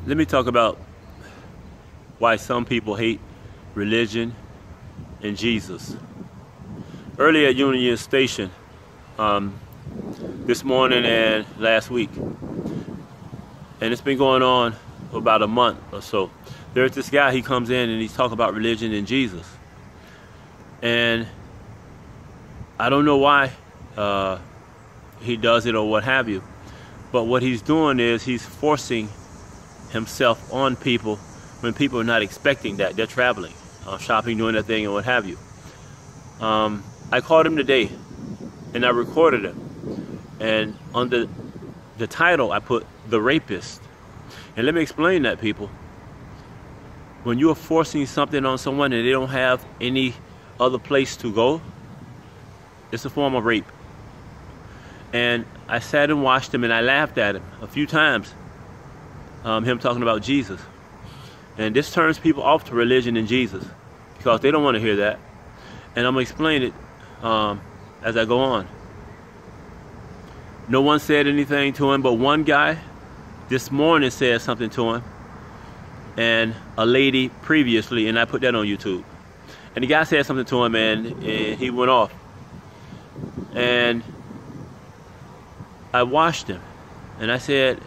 Let me talk about why some people hate religion and Jesus. Earlier at Union Station, this morning and last week, and it's been going on for about a month or so, there's this guy, he comes in and he's talking about religion and Jesus. And I don't know why he does it or what have you, but what he's doing is he's forcing himself on people when people are not expecting that. They're traveling, shopping, doing their thing and what have you. I called him today and I recorded him, and on the title I put "The Rapist." And let me explain that, people. When you are forcing something on someone and they don't have any other place to go, it's a form of rape. And I sat and watched him and I laughed at him a few times, him talking about Jesus. And this turns people off to religion and Jesus because they don't want to hear that. And I'm going to explain it as I go on. No one said anything to him, but one guy this morning said something to him, and a lady previously, and I put that on YouTube. And the guy said something to him and he went off. And I watched him and I said,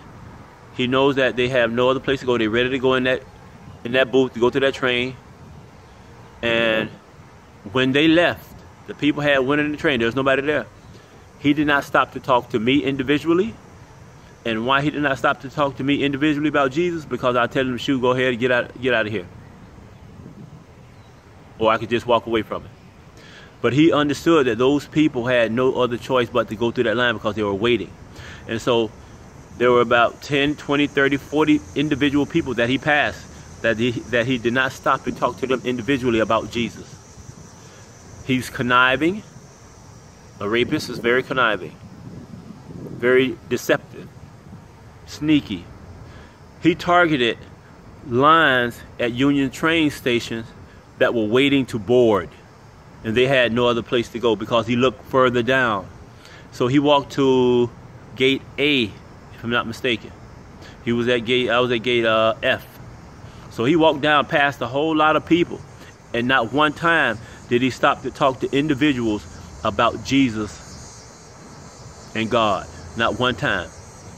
he knows that they have no other place to go. They're ready to go in that booth to go to that train. And when they left, the people had went in the train. There was nobody there. He did not stop to talk to me individually. And why he did not stop to talk to me individually about Jesus? Because I tell him, shoot, go ahead and get out of here. Or I could just walk away from it. But he understood that those people had no other choice but to go through that line because they were waiting. And so there were about 10, 20, 30, 40 individual people that he passed that he did not stop to talk to them individually about Jesus. He's conniving. A rapist is very conniving, very deceptive, sneaky. He targeted lines at Union train stations that were waiting to board, and they had no other place to go because he looked further down. So he walked to gate A, if I'm not mistaken. I was at gate F. So he walked down past a whole lot of people, and not one time did he stop to talk to individuals about Jesus and God. Not one time.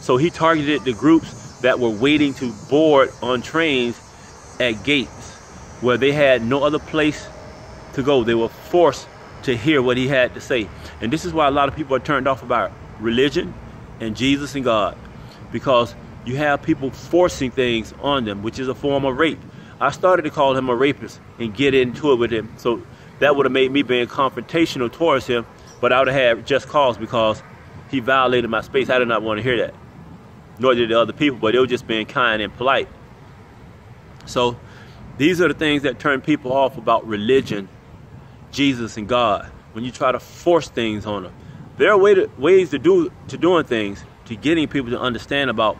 So he targeted the groups that were waiting to board on trains at gates where they had no other place to go. They were forced to hear what he had to say. And this is why a lot of people are turned off about religion and Jesus and God, because you have people forcing things on them, which is a form of rape. I started to call him a rapist and get into it with him, so that would have made me being confrontational towards him, but I would have had just cause because he violated my space. I did not want to hear that, nor did the other people, but they were just being kind and polite. So these are the things that turn people off about religion, Jesus, and God. When you try to force things on them, there are ways to doing things, to getting people to understand about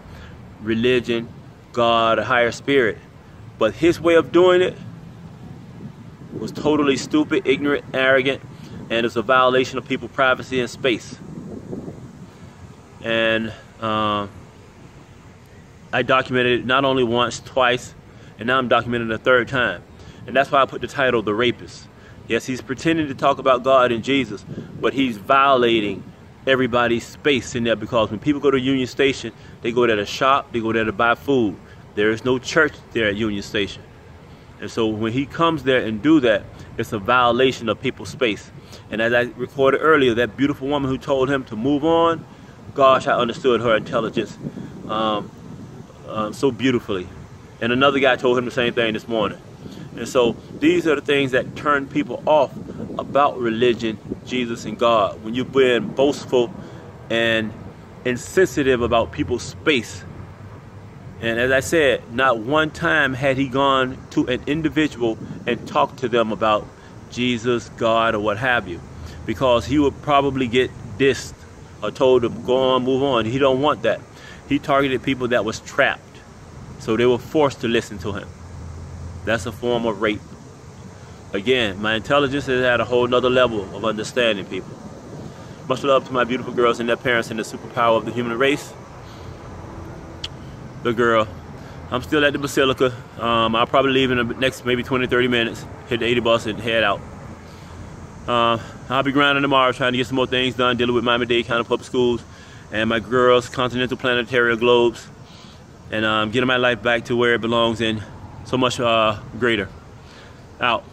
religion, God, a higher spirit. But his way of doing it was totally stupid, ignorant, arrogant, and it's a violation of people's privacy and space. And I documented it not only once, twice, and now I'm documenting it a third time. And that's why I put the title, The Rapist. Yes, he's pretending to talk about God and Jesus, but he's violating everybody's space in there, because when people go to Union Station, they go there to shop, they go there to buy food. There is no church there at Union Station. And so when he comes there and do that, it's a violation of people's space. And as I recorded earlier, that beautiful woman who told him to move on, gosh, I understood her intelligence so beautifully. And another guy told him the same thing this morning. And so these are the things that turn people off about religion, Jesus, and God. When you're being boastful and insensitive about people's space. And as I said, not one time had he gone to an individual and talked to them about Jesus, God, or what have you, because he would probably get dissed or told to go on, move on. He don't want that. He targeted people that was trapped, so they were forced to listen to him. That's a form of rape. Again, my intelligence is at a whole nother level of understanding people. Much love to my beautiful girls and their parents and the superpower of the human race. The girl, I'm still at the Basilica. I'll probably leave in the next maybe 20-30 minutes, hit the 80 bus and head out. I'll be grinding tomorrow, trying to get some more things done, dealing with Miami-Dade County Public Schools and my girls' Continental Planetary Globes, and getting my life back to where it belongs and so much greater. Out.